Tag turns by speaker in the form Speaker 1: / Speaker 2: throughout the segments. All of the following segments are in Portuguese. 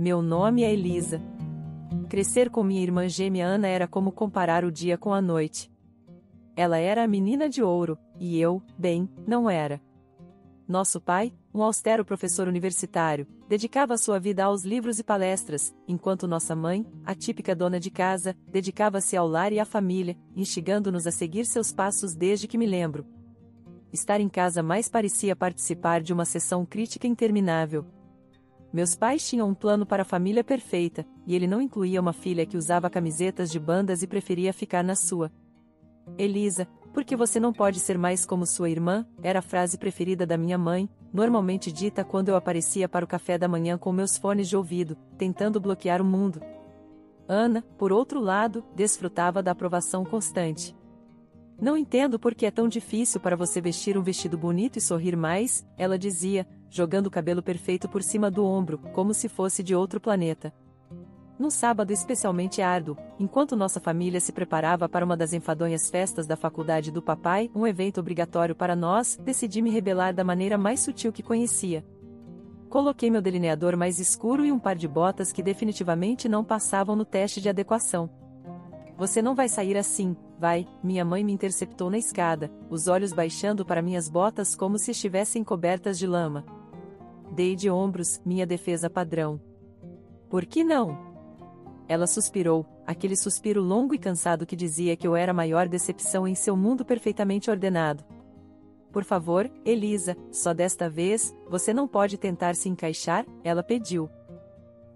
Speaker 1: Meu nome é Elisa. Crescer com minha irmã gêmea Ana era como comparar o dia com a noite. Ela era a menina de ouro, e eu, bem, não era. Nosso pai, um austero professor universitário, dedicava sua vida aos livros e palestras, enquanto nossa mãe, a típica dona de casa, dedicava-se ao lar e à família, instigando-nos a seguir seus passos desde que me lembro. Estar em casa mais parecia participar de uma sessão crítica interminável. Meus pais tinham um plano para a família perfeita, e ele não incluía uma filha que usava camisetas de bandas e preferia ficar na sua. Elisa, por que você não pode ser mais como sua irmã? Era a frase preferida da minha mãe, normalmente dita quando eu aparecia para o café da manhã com meus fones de ouvido, tentando bloquear o mundo. Ana, por outro lado, desfrutava da aprovação constante. Não entendo por que é tão difícil para você vestir um vestido bonito e sorrir mais, ela dizia, jogando o cabelo perfeito por cima do ombro, como se fosse de outro planeta. Num sábado especialmente árduo, enquanto nossa família se preparava para uma das enfadonhas festas da faculdade do papai, um evento obrigatório para nós, decidi me rebelar da maneira mais sutil que conhecia. Coloquei meu delineador mais escuro e um par de botas que definitivamente não passavam no teste de adequação. Você não vai sair assim, vai, minha mãe me interceptou na escada, os olhos baixando para minhas botas como se estivessem cobertas de lama. Dei de ombros, minha defesa padrão. Por que não? Ela suspirou, aquele suspiro longo e cansado que dizia que eu era a maior decepção em seu mundo perfeitamente ordenado. Por favor, Elisa, só desta vez, você não pode tentar se encaixar, ela pediu.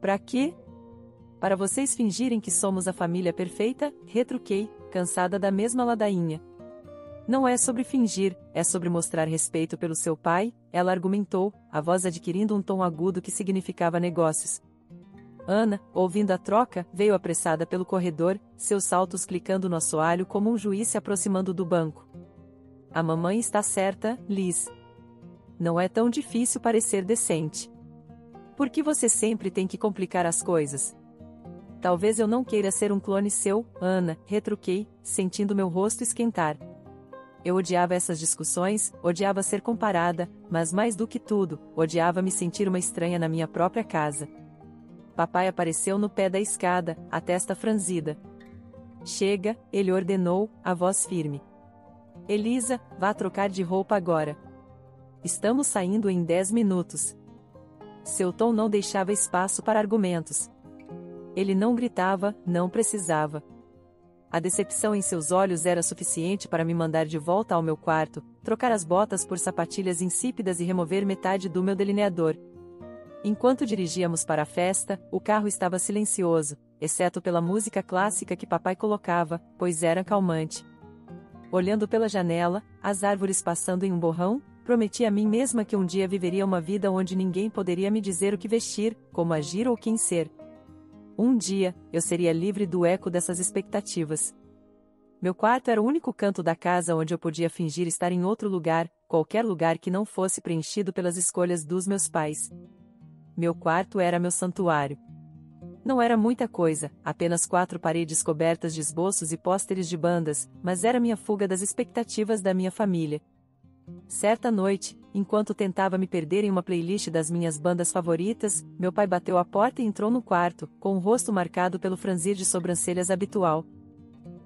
Speaker 1: Pra quê? Para vocês fingirem que somos a família perfeita, retruquei, cansada da mesma ladainha. Não é sobre fingir, é sobre mostrar respeito pelo seu pai, ela argumentou, a voz adquirindo um tom agudo que significava negócios. Ana, ouvindo a troca, veio apressada pelo corredor, seus saltos clicando no assoalho como um juiz se aproximando do banco. A mamãe está certa, Liz. Não é tão difícil parecer decente. Por que você sempre tem que complicar as coisas? Talvez eu não queira ser um clone seu, Ana, retruquei, sentindo meu rosto esquentar. Eu odiava essas discussões, odiava ser comparada, mas mais do que tudo, odiava me sentir uma estranha na minha própria casa. Papai apareceu no pé da escada, a testa franzida. Chega, ele ordenou, a voz firme. Elisa, vá trocar de roupa agora. Estamos saindo em 10 minutos. Seu tom não deixava espaço para argumentos. Ele não gritava, não precisava. A decepção em seus olhos era suficiente para me mandar de volta ao meu quarto, trocar as botas por sapatilhas insípidas e remover metade do meu delineador. Enquanto dirigíamos para a festa, o carro estava silencioso, exceto pela música clássica que papai colocava, pois era calmante. Olhando pela janela, as árvores passando em um borrão, prometi a mim mesma que um dia viveria uma vida onde ninguém poderia me dizer o que vestir, como agir ou quem ser. Um dia, eu seria livre do eco dessas expectativas. Meu quarto era o único canto da casa onde eu podia fingir estar em outro lugar, qualquer lugar que não fosse preenchido pelas escolhas dos meus pais. Meu quarto era meu santuário. Não era muita coisa, apenas 4 paredes cobertas de esboços e pôsteres de bandas, mas era minha fuga das expectativas da minha família. Certa noite, enquanto tentava me perder em uma playlist das minhas bandas favoritas, meu pai bateu a porta e entrou no quarto, com o rosto marcado pelo franzir de sobrancelhas habitual.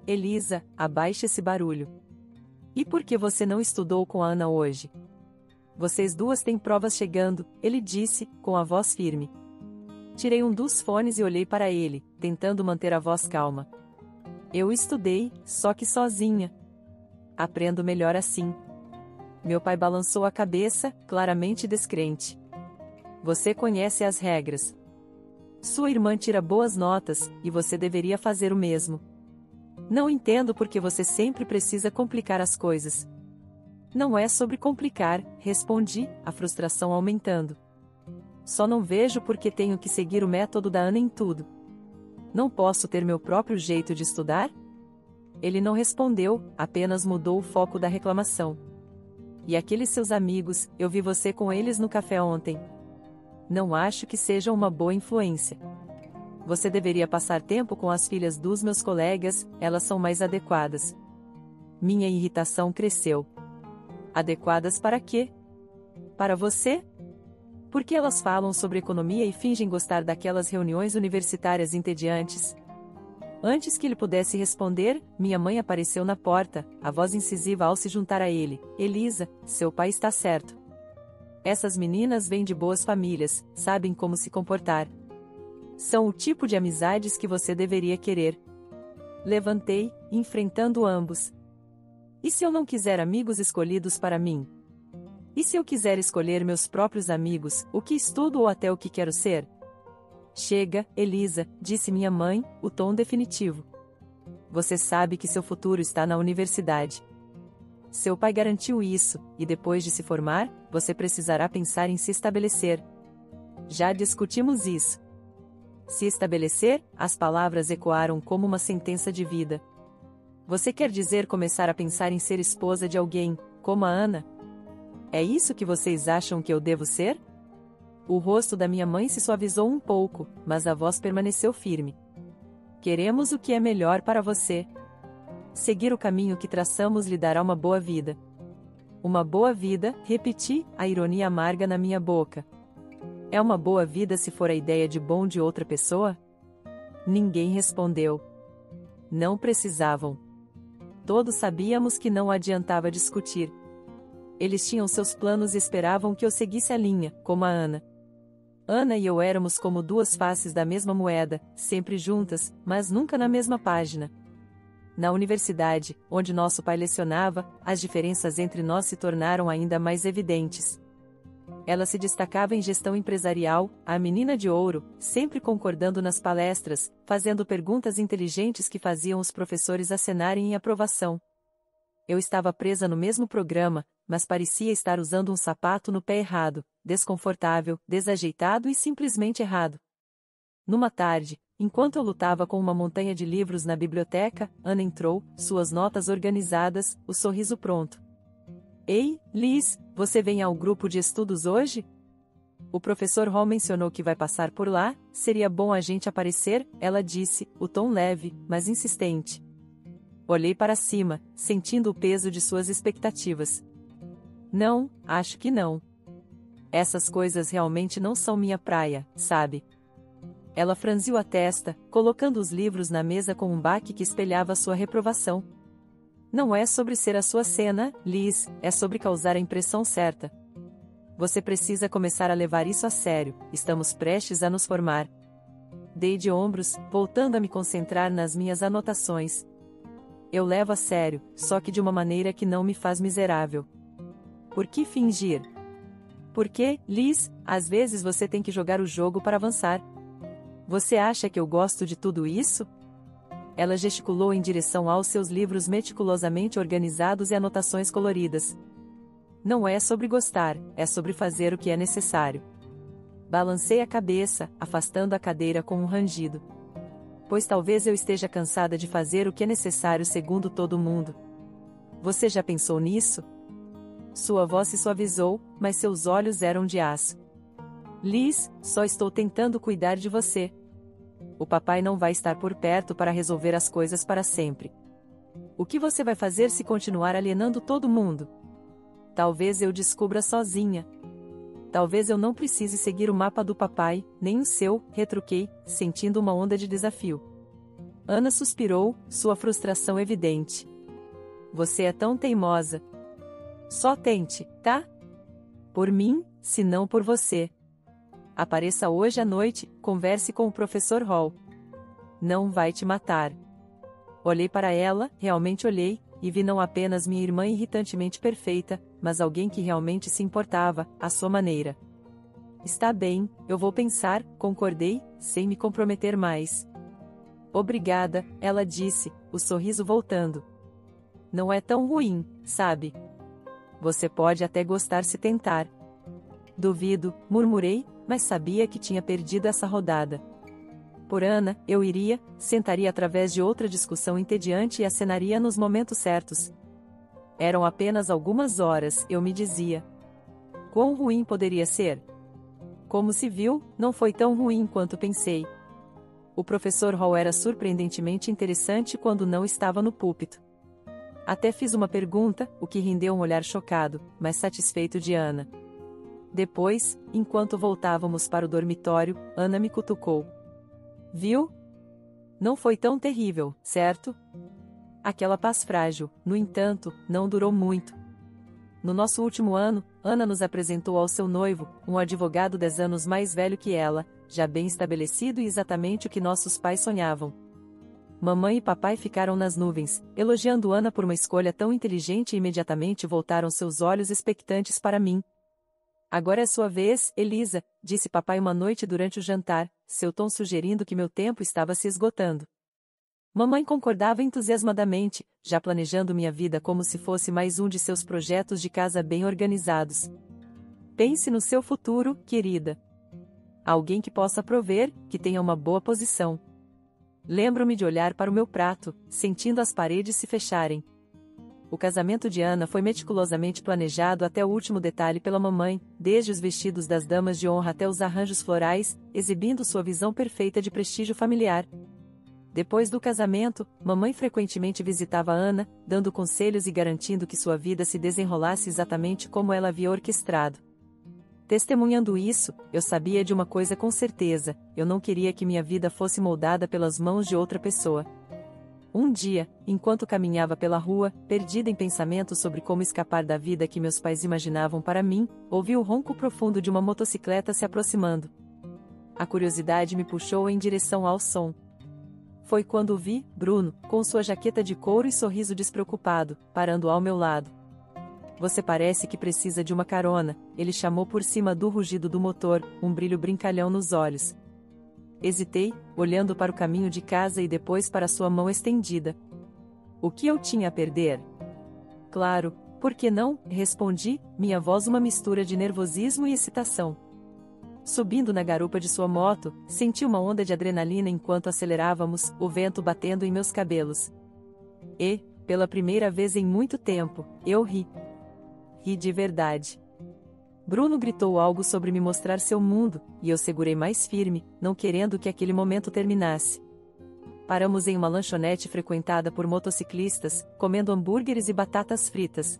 Speaker 1: Elisa, abaixe esse barulho. E por que você não estudou com a Ana hoje? Vocês duas têm provas chegando, ele disse, com a voz firme. Tirei um dos fones e olhei para ele, tentando manter a voz calma. Eu estudei, só que sozinha. Aprendo melhor assim. Meu pai balançou a cabeça, claramente descrente. Você conhece as regras. Sua irmã tira boas notas, e você deveria fazer o mesmo. Não entendo por que você sempre precisa complicar as coisas. Não é sobre complicar, respondi, a frustração aumentando. Só não vejo por que tenho que seguir o método da Ana em tudo. Não posso ter meu próprio jeito de estudar? Ele não respondeu, apenas mudou o foco da reclamação. E aqueles seus amigos, eu vi você com eles no café ontem. Não acho que seja uma boa influência. Você deveria passar tempo com as filhas dos meus colegas, elas são mais adequadas. Minha irritação cresceu. Adequadas para quê? Para você? Por que elas falam sobre economia e fingem gostar daquelas reuniões universitárias entediantes? Antes que ele pudesse responder, minha mãe apareceu na porta, a voz incisiva ao se juntar a ele. Elisa, seu pai está certo. Essas meninas vêm de boas famílias, sabem como se comportar. São o tipo de amizades que você deveria querer. Levantei, enfrentando ambos. E se eu não quiser amigos escolhidos para mim? E se eu quiser escolher meus próprios amigos, o que estudo ou até o que quero ser? Chega, Elisa, disse minha mãe, o tom definitivo. Você sabe que seu futuro está na universidade. Seu pai garantiu isso, e depois de se formar, você precisará pensar em se estabelecer. Já discutimos isso. Se estabelecer, as palavras ecoaram como uma sentença de vida. Você quer dizer começar a pensar em ser esposa de alguém, como a Ana? É isso que vocês acham que eu devo ser? O rosto da minha mãe se suavizou um pouco, mas a voz permaneceu firme. Queremos o que é melhor para você. Seguir o caminho que traçamos lhe dará uma boa vida. Uma boa vida, repeti, a ironia amarga na minha boca. É uma boa vida se for a ideia de bom de outra pessoa? Ninguém respondeu. Não precisavam. Todos sabíamos que não adiantava discutir. Eles tinham seus planos e esperavam que eu seguisse a linha, como a Ana. Ana e eu éramos como duas faces da mesma moeda, sempre juntas, mas nunca na mesma página. Na universidade, onde nosso pai lecionava, as diferenças entre nós se tornaram ainda mais evidentes. Ela se destacava em gestão empresarial, a menina de ouro, sempre concordando nas palestras, fazendo perguntas inteligentes que faziam os professores acenarem em aprovação. Eu estava presa no mesmo programa, mas parecia estar usando um sapato no pé errado, desconfortável, desajeitado e simplesmente errado. Numa tarde, enquanto eu lutava com uma montanha de livros na biblioteca, Ana entrou, suas notas organizadas, o sorriso pronto. Ei, Liz, você vem ao grupo de estudos hoje? O professor Hall mencionou que vai passar por lá, seria bom a gente aparecer, ela disse, o tom leve, mas insistente. Olhei para cima, sentindo o peso de suas expectativas. Não, acho que não. Essas coisas realmente não são minha praia, sabe? Ela franziu a testa, colocando os livros na mesa com um baque que espelhava sua reprovação. Não é sobre ser a sua cena, Liz, é sobre causar a impressão certa. Você precisa começar a levar isso a sério, estamos prestes a nos formar. Dei de ombros, voltando a me concentrar nas minhas anotações. Eu levo a sério, só que de uma maneira que não me faz miserável. Por que fingir? Porque, Liz, às vezes você tem que jogar o jogo para avançar. Você acha que eu gosto de tudo isso? Ela gesticulou em direção aos seus livros meticulosamente organizados e anotações coloridas. Não é sobre gostar, é sobre fazer o que é necessário. Balancei a cabeça, afastando a cadeira com um rangido. Pois talvez eu esteja cansada de fazer o que é necessário segundo todo mundo. Você já pensou nisso? Sua voz se suavizou, mas seus olhos eram de aço. Liz, só estou tentando cuidar de você. O papai não vai estar por perto para resolver as coisas para sempre. O que você vai fazer se continuar alienando todo mundo? Talvez eu descubra sozinha. Talvez eu não precise seguir o mapa do papai, nem o seu, retruquei, sentindo uma onda de desafio. Ana suspirou, sua frustração evidente. Você é tão teimosa. Só tente, tá? Por mim, se não por você. Apareça hoje à noite, converse com o professor Hall. Não vai te matar. Olhei para ela, realmente olhei, e vi não apenas minha irmã irritantemente perfeita, mas alguém que realmente se importava, à sua maneira. Está bem, eu vou pensar, concordei, sem me comprometer mais. Obrigada, ela disse, o sorriso voltando. Não é tão ruim, sabe? Você pode até gostar se tentar. Duvido, murmurei, mas sabia que tinha perdido essa rodada. Por Ana, eu iria, sentaria através de outra discussão entediante e acenaria nos momentos certos. Eram apenas algumas horas, eu me dizia. Quão ruim poderia ser? Como se viu, não foi tão ruim quanto pensei. O professor Hall era surpreendentemente interessante quando não estava no púlpito. Até fiz uma pergunta, o que rendeu um olhar chocado, mas satisfeito de Ana. Depois, enquanto voltávamos para o dormitório, Ana me cutucou. Viu? Não foi tão terrível, certo? Aquela paz frágil, no entanto, não durou muito. No nosso último ano, Ana nos apresentou ao seu noivo, um advogado 10 anos mais velho que ela, já bem estabelecido e exatamente o que nossos pais sonhavam. Mamãe e papai ficaram nas nuvens, elogiando Ana por uma escolha tão inteligente e imediatamente voltaram seus olhos expectantes para mim. Agora é sua vez, Elisa, disse papai uma noite durante o jantar, seu tom sugerindo que meu tempo estava se esgotando. Mamãe concordava entusiasmadamente, já planejando minha vida como se fosse mais um de seus projetos de casa bem organizados. Pense no seu futuro, querida. Alguém que possa prover, que tenha uma boa posição. Lembro-me de olhar para o meu prato, sentindo as paredes se fecharem. O casamento de Ana foi meticulosamente planejado até o último detalhe pela mamãe, desde os vestidos das damas de honra até os arranjos florais, exibindo sua visão perfeita de prestígio familiar. Depois do casamento, mamãe frequentemente visitava Ana, dando conselhos e garantindo que sua vida se desenrolasse exatamente como ela havia orquestrado. Testemunhando isso, eu sabia de uma coisa com certeza: eu não queria que minha vida fosse moldada pelas mãos de outra pessoa. Um dia, enquanto caminhava pela rua, perdida em pensamentos sobre como escapar da vida que meus pais imaginavam para mim, ouvi o ronco profundo de uma motocicleta se aproximando. A curiosidade me puxou em direção ao som. Foi quando vi Bruno, com sua jaqueta de couro e sorriso despreocupado, parando ao meu lado. Você parece que precisa de uma carona, ele chamou por cima do rugido do motor, um brilho brincalhão nos olhos. Hesitei, olhando para o caminho de casa e depois para sua mão estendida. O que eu tinha a perder? Claro, por que não? Respondi, minha voz uma mistura de nervosismo e excitação. Subindo na garupa de sua moto, senti uma onda de adrenalina enquanto acelerávamos, o vento batendo em meus cabelos. E, pela primeira vez em muito tempo, eu ri. Ri de verdade. Bruno gritou algo sobre me mostrar seu mundo, e eu segurei mais firme, não querendo que aquele momento terminasse. Paramos em uma lanchonete frequentada por motociclistas, comendo hambúrgueres e batatas fritas.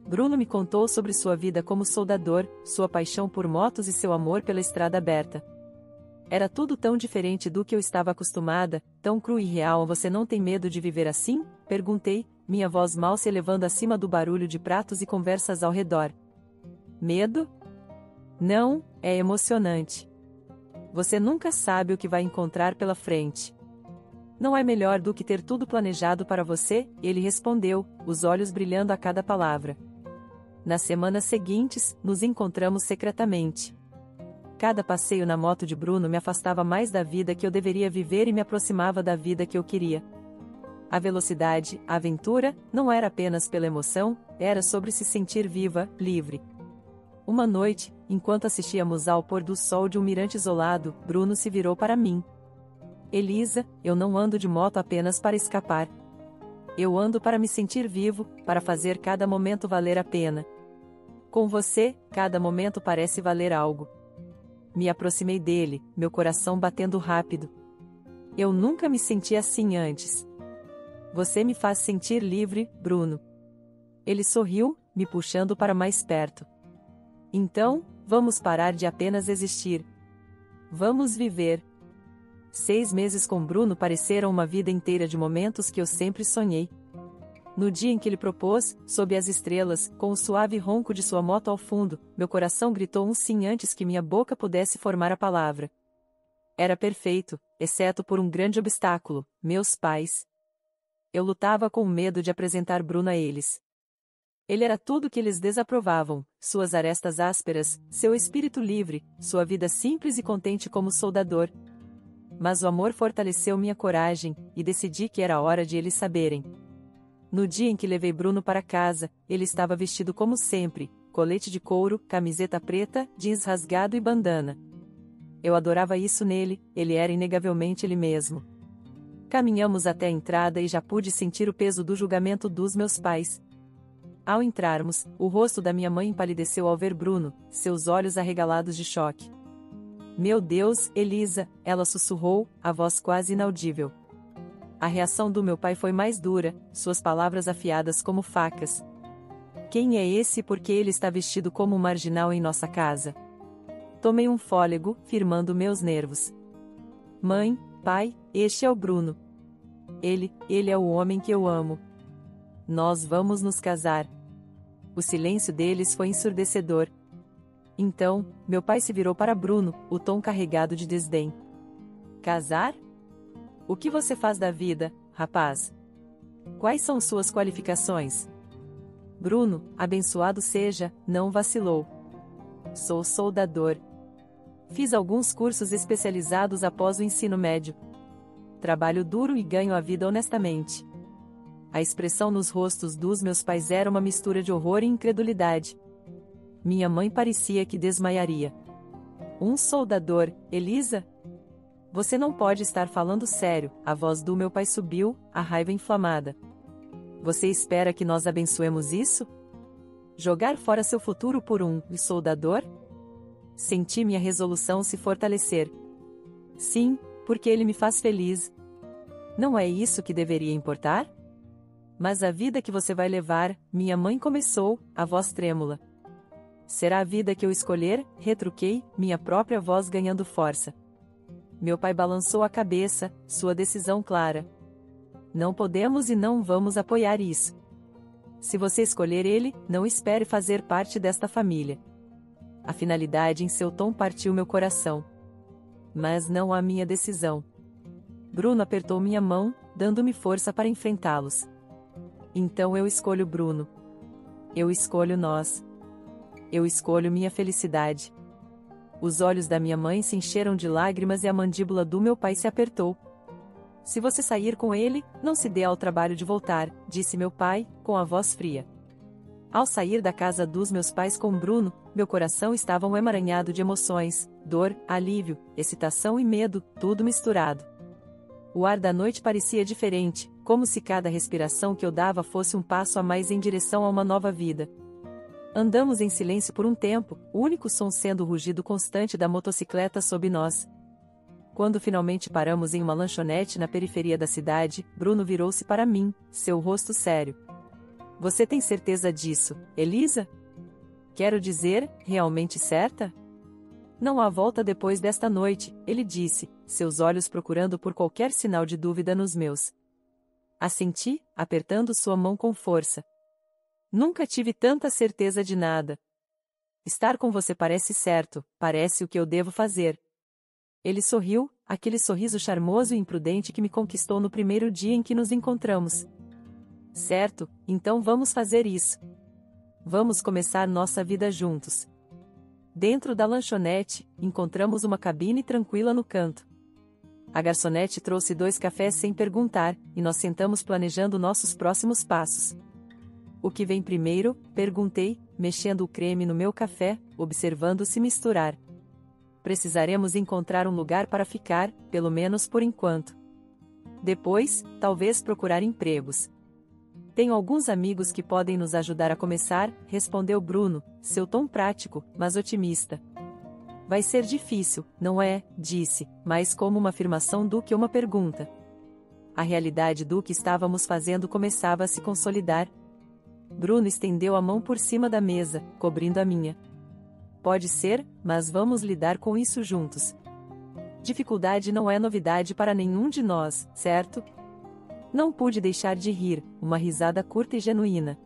Speaker 1: Bruno me contou sobre sua vida como soldador, sua paixão por motos e seu amor pela estrada aberta. Era tudo tão diferente do que eu estava acostumada, tão cru e real. Você não tem medo de viver assim? Perguntei, minha voz mal se elevando acima do barulho de pratos e conversas ao redor. Medo? Não, é emocionante. Você nunca sabe o que vai encontrar pela frente. Não é melhor do que ter tudo planejado para você? Ele respondeu, os olhos brilhando a cada palavra. Nas semanas seguintes, nos encontramos secretamente. Cada passeio na moto de Bruno me afastava mais da vida que eu deveria viver e me aproximava da vida que eu queria. A velocidade, a aventura, não era apenas pela emoção, era sobre se sentir viva, livre. Uma noite, enquanto assistíamos ao pôr do sol de um mirante isolado, Bruno se virou para mim. Elisa, eu não ando de moto apenas para escapar. Eu ando para me sentir vivo, para fazer cada momento valer a pena. Com você, cada momento parece valer algo. Me aproximei dele, meu coração batendo rápido. Eu nunca me senti assim antes. Você me faz sentir livre, Bruno. Ele sorriu, me puxando para mais perto. Então, vamos parar de apenas existir. Vamos viver. 6 meses com Bruno pareceram uma vida inteira de momentos que eu sempre sonhei. No dia em que ele propôs, sob as estrelas, com o suave ronco de sua moto ao fundo, meu coração gritou um sim antes que minha boca pudesse formar a palavra. Era perfeito, exceto por um grande obstáculo, meus pais. Eu lutava com o medo de apresentar Bruno a eles. Ele era tudo que eles desaprovavam, suas arestas ásperas, seu espírito livre, sua vida simples e contente como soldador. Mas o amor fortaleceu minha coragem, e decidi que era hora de eles saberem. No dia em que levei Bruno para casa, ele estava vestido como sempre, colete de couro, camiseta preta, jeans rasgado e bandana. Eu adorava isso nele, ele era inegavelmente ele mesmo. Caminhamos até a entrada e já pude sentir o peso do julgamento dos meus pais. Ao entrarmos, o rosto da minha mãe empalideceu ao ver Bruno, seus olhos arregalados de choque. Meu Deus, Elisa, ela sussurrou, a voz quase inaudível. A reação do meu pai foi mais dura, suas palavras afiadas como facas. Quem é esse e por que ele está vestido como um marginal em nossa casa? Tomei um fôlego, firmando meus nervos. Mãe, pai, este é o Bruno. Ele é o homem que eu amo. Nós vamos nos casar. O silêncio deles foi ensurdecedor. Então, meu pai se virou para Bruno, o tom carregado de desdém. Casar? O que você faz da vida, rapaz? Quais são suas qualificações? Bruno, abençoado seja, não vacilou. Sou soldador. Fiz alguns cursos especializados após o ensino médio. Trabalho duro e ganho a vida honestamente. A expressão nos rostos dos meus pais era uma mistura de horror e incredulidade. Minha mãe parecia que desmaiaria. Um soldador, Elisa? Você não pode estar falando sério, a voz do meu pai subiu, a raiva inflamada. Você espera que nós abençoemos isso? Jogar fora seu futuro por um soldador? Senti minha resolução se fortalecer. Sim, porque ele me faz feliz. Não é isso que deveria importar? Mas a vida que você vai levar, minha mãe começou, a voz trêmula. Será a vida que eu escolher? Retruquei, minha própria voz ganhando força. Meu pai balançou a cabeça, sua decisão clara. Não podemos e não vamos apoiar isso. Se você escolher ele, não espere fazer parte desta família. A finalidade em seu tom partiu meu coração. Mas não a minha decisão. Bruno apertou minha mão, dando-me força para enfrentá-los. Então eu escolho Bruno. Eu escolho nós. Eu escolho minha felicidade. Os olhos da minha mãe se encheram de lágrimas e a mandíbula do meu pai se apertou. Se você sair com ele, não se dê ao trabalho de voltar, disse meu pai, com a voz fria. Ao sair da casa dos meus pais com Bruno, meu coração estava um emaranhado de emoções, dor, alívio, excitação e medo, tudo misturado. O ar da noite parecia diferente, como se cada respiração que eu dava fosse um passo a mais em direção a uma nova vida. Andamos em silêncio por um tempo, o único som sendo o rugido constante da motocicleta sob nós. Quando finalmente paramos em uma lanchonete na periferia da cidade, Bruno virou-se para mim, seu rosto sério. Você tem certeza disso, Elisa? Quero dizer, realmente certa? Não há volta depois desta noite, ele disse, seus olhos procurando por qualquer sinal de dúvida nos meus. Assenti, apertando sua mão com força. Nunca tive tanta certeza de nada. Estar com você parece certo, parece o que eu devo fazer. Ele sorriu, aquele sorriso charmoso e imprudente que me conquistou no primeiro dia em que nos encontramos. Certo, então vamos fazer isso. Vamos começar nossa vida juntos. Dentro da lanchonete, encontramos uma cabine tranquila no canto. A garçonete trouxe 2 cafés sem perguntar, e nós sentamos planejando nossos próximos passos. O que vem primeiro? Perguntei, mexendo o creme no meu café, observando-se misturar. Precisaremos encontrar um lugar para ficar, pelo menos por enquanto. Depois, talvez procurar empregos. Tenho alguns amigos que podem nos ajudar a começar, respondeu Bruno, seu tom prático, mas otimista. Vai ser difícil, não é? Disse, mais como uma afirmação do que uma pergunta. A realidade do que estávamos fazendo começava a se consolidar. Bruno estendeu a mão por cima da mesa, cobrindo a minha. Pode ser, mas vamos lidar com isso juntos. Dificuldade não é novidade para nenhum de nós, certo? Não pude deixar de rir, uma risada curta e genuína.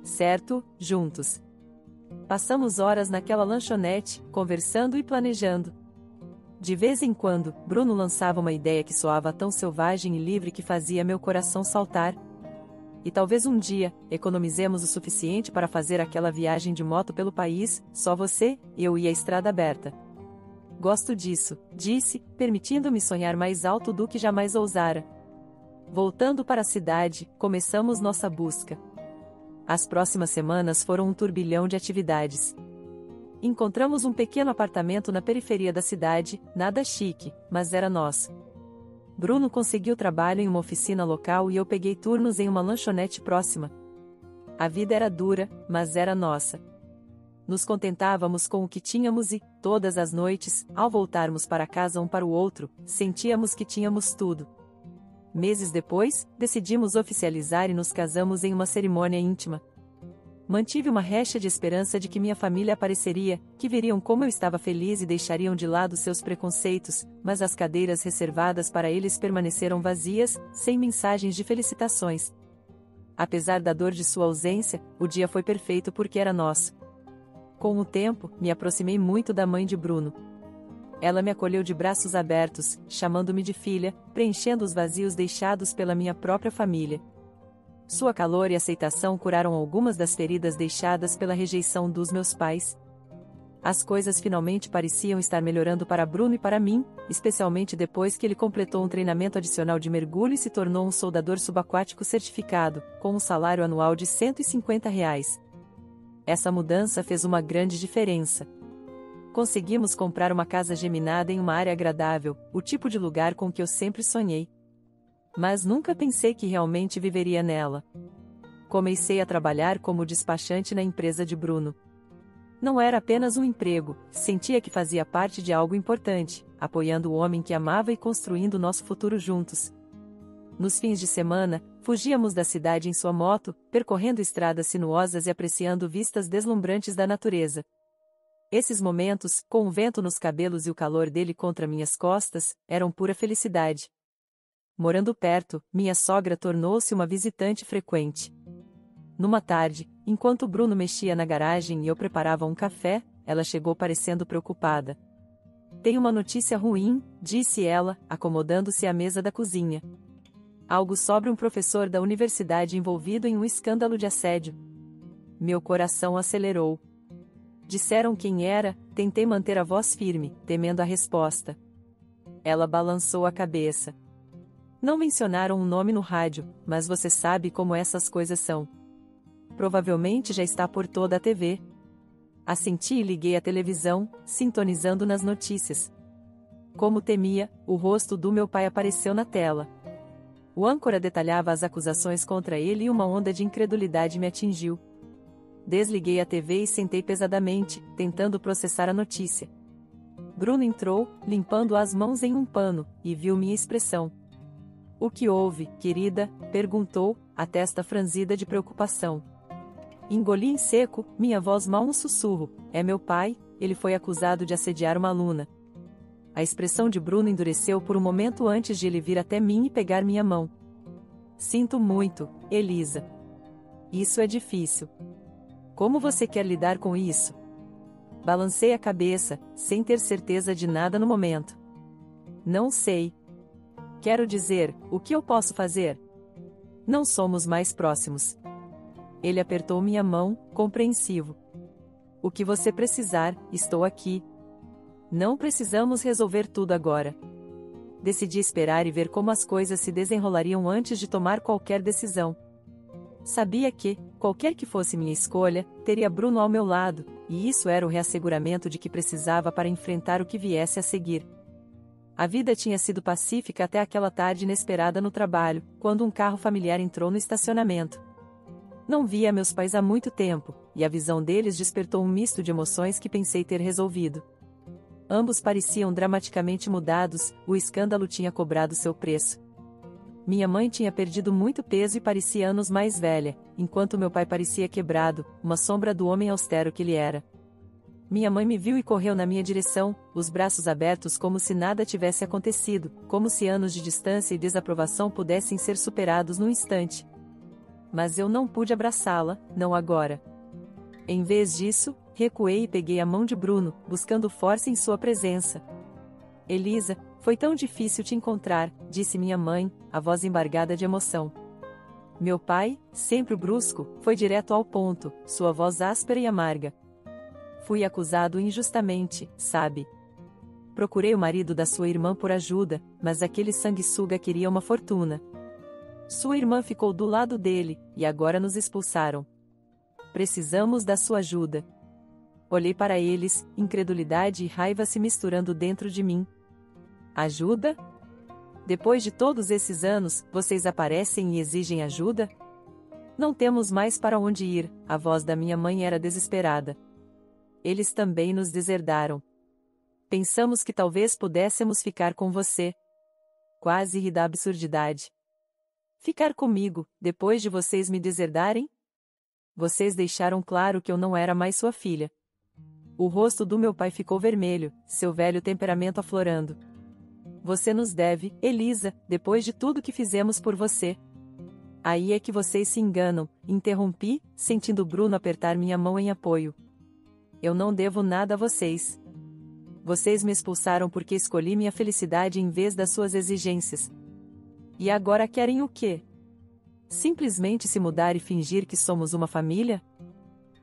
Speaker 1: Certo, juntos. Passamos horas naquela lanchonete, conversando e planejando. De vez em quando, Bruno lançava uma ideia que soava tão selvagem e livre que fazia meu coração saltar. E talvez um dia, economizemos o suficiente para fazer aquela viagem de moto pelo país, só você, eu e a estrada aberta. Gosto disso, disse, permitindo-me sonhar mais alto do que jamais ousara. Voltando para a cidade, começamos nossa busca. As próximas semanas foram um turbilhão de atividades. Encontramos um pequeno apartamento na periferia da cidade, nada chique, mas era nosso. Bruno conseguiu trabalho em uma oficina local e eu peguei turnos em uma lanchonete próxima. A vida era dura, mas era nossa. Nos contentávamos com o que tínhamos e, todas as noites, ao voltarmos para casa um para o outro, sentíamos que tínhamos tudo. Meses depois, decidimos oficializar e nos casamos em uma cerimônia íntima. Mantive uma recha de esperança de que minha família apareceria, que veriam como eu estava feliz e deixariam de lado seus preconceitos, mas as cadeiras reservadas para eles permaneceram vazias, sem mensagens de felicitações. Apesar da dor de sua ausência, o dia foi perfeito porque era nosso. Com o tempo, me aproximei muito da mãe de Bruno. Ela me acolheu de braços abertos, chamando-me de filha, preenchendo os vazios deixados pela minha própria família. Sua calor e aceitação curaram algumas das feridas deixadas pela rejeição dos meus pais. As coisas finalmente pareciam estar melhorando para Bruno e para mim, especialmente depois que ele completou um treinamento adicional de mergulho e se tornou um soldador subaquático certificado, com um salário anual de R$ 150. Essa mudança fez uma grande diferença. Conseguimos comprar uma casa geminada em uma área agradável, o tipo de lugar com que eu sempre sonhei. Mas nunca pensei que realmente viveria nela. Comecei a trabalhar como despachante na empresa de Bruno. Não era apenas um emprego, sentia que fazia parte de algo importante, apoiando o homem que amava e construindo nosso futuro juntos. Nos fins de semana, fugíamos da cidade em sua moto, percorrendo estradas sinuosas e apreciando vistas deslumbrantes da natureza. Esses momentos, com o vento nos cabelos e o calor dele contra minhas costas, eram pura felicidade. Morando perto, minha sogra tornou-se uma visitante frequente. Numa tarde, enquanto Bruno mexia na garagem e eu preparava um café, ela chegou parecendo preocupada. "Tenho uma notícia ruim", disse ela, acomodando-se à mesa da cozinha. "Algo sobre um professor da universidade envolvido em um escândalo de assédio." Meu coração acelerou. Disseram quem era, tentei manter a voz firme, temendo a resposta. Ela balançou a cabeça. "Não mencionaram um nome no rádio, mas você sabe como essas coisas são. Provavelmente já está por toda a TV." Assenti e liguei a televisão, sintonizando nas notícias. Como temia, o rosto do meu pai apareceu na tela. O âncora detalhava as acusações contra ele e uma onda de incredulidade me atingiu. Desliguei a TV e sentei pesadamente, tentando processar a notícia. Bruno entrou, limpando as mãos em um pano, e viu minha expressão. "O que houve, querida?", perguntou, a testa franzida de preocupação. Engoli em seco, minha voz mal um sussurro. "É meu pai, ele foi acusado de assediar uma aluna." A expressão de Bruno endureceu por um momento antes de ele vir até mim e pegar minha mão. "Sinto muito, Elisa. Isso é difícil. Como você quer lidar com isso?" Balancei a cabeça, sem ter certeza de nada no momento. "Não sei. Quero dizer, o que eu posso fazer? Não somos mais próximos." Ele apertou minha mão, compreensivo. "O que você precisar, estou aqui. Não precisamos resolver tudo agora." Decidi esperar e ver como as coisas se desenrolariam antes de tomar qualquer decisão. Sabia que, qualquer que fosse minha escolha, teria Bruno ao meu lado, e isso era o reasseguramento de que precisava para enfrentar o que viesse a seguir. A vida tinha sido pacífica até aquela tarde inesperada no trabalho, quando um carro familiar entrou no estacionamento. Não via meus pais há muito tempo, e a visão deles despertou um misto de emoções que pensei ter resolvido. Ambos pareciam dramaticamente mudados, o escândalo tinha cobrado seu preço. Minha mãe tinha perdido muito peso e parecia anos mais velha, enquanto meu pai parecia quebrado, uma sombra do homem austero que ele era. Minha mãe me viu e correu na minha direção, os braços abertos como se nada tivesse acontecido, como se anos de distância e desaprovação pudessem ser superados num instante. Mas eu não pude abraçá-la, não agora. Em vez disso, recuei e peguei a mão de Bruno, buscando força em sua presença. "Elisa, foi tão difícil te encontrar", disse minha mãe, a voz embargada de emoção. Meu pai, sempre brusco, foi direto ao ponto, sua voz áspera e amarga. "Fui acusado injustamente, sabe? Procurei o marido da sua irmã por ajuda, mas aquele sanguessuga queria uma fortuna. Sua irmã ficou do lado dele, e agora nos expulsaram. Precisamos da sua ajuda." Olhei para eles, incredulidade e raiva se misturando dentro de mim. "Ajuda? Depois de todos esses anos, vocês aparecem e exigem ajuda? Não temos mais para onde ir", a voz da minha mãe era desesperada. "Eles também nos deserdaram. Pensamos que talvez pudéssemos ficar com você." Quase ri da absurdidade. "Ficar comigo, depois de vocês me deserdarem? Vocês deixaram claro que eu não era mais sua filha. O rosto do meu pai ficou vermelho, seu velho temperamento aflorando. Você nos deve, Elisa, depois de tudo que fizemos por você. Aí é que vocês se enganam, interrompi, sentindo Bruno apertar minha mão em apoio. Eu não devo nada a vocês. Vocês me expulsaram porque escolhi minha felicidade em vez das suas exigências. E agora querem o quê? Simplesmente se mudar e fingir que somos uma família?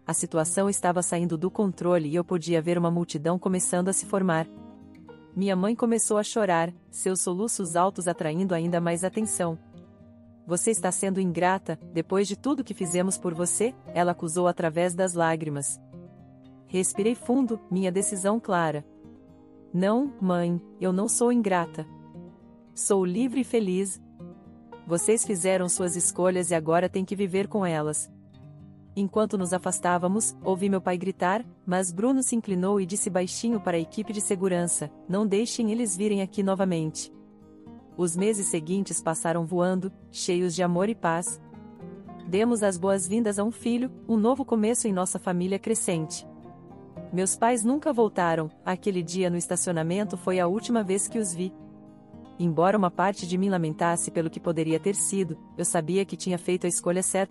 Speaker 1: A situação estava saindo do controle e eu podia ver uma multidão começando a se formar. Minha mãe começou a chorar, seus soluços altos atraindo ainda mais atenção. Você está sendo ingrata, depois de tudo que fizemos por você, ela acusou através das lágrimas. Respirei fundo, minha decisão clara. Não, mãe, eu não sou ingrata. Sou livre e feliz. Vocês fizeram suas escolhas e agora têm que viver com elas. Enquanto nos afastávamos, ouvi meu pai gritar, mas Bruno se inclinou e disse baixinho para a equipe de segurança: não deixem eles virem aqui novamente. Os meses seguintes passaram voando, cheios de amor e paz. Demos as boas-vindas a um filho, um novo começo em nossa família crescente. Meus pais nunca voltaram, aquele dia no estacionamento foi a última vez que os vi. Embora uma parte de mim lamentasse pelo que poderia ter sido, eu sabia que tinha feito a escolha certa.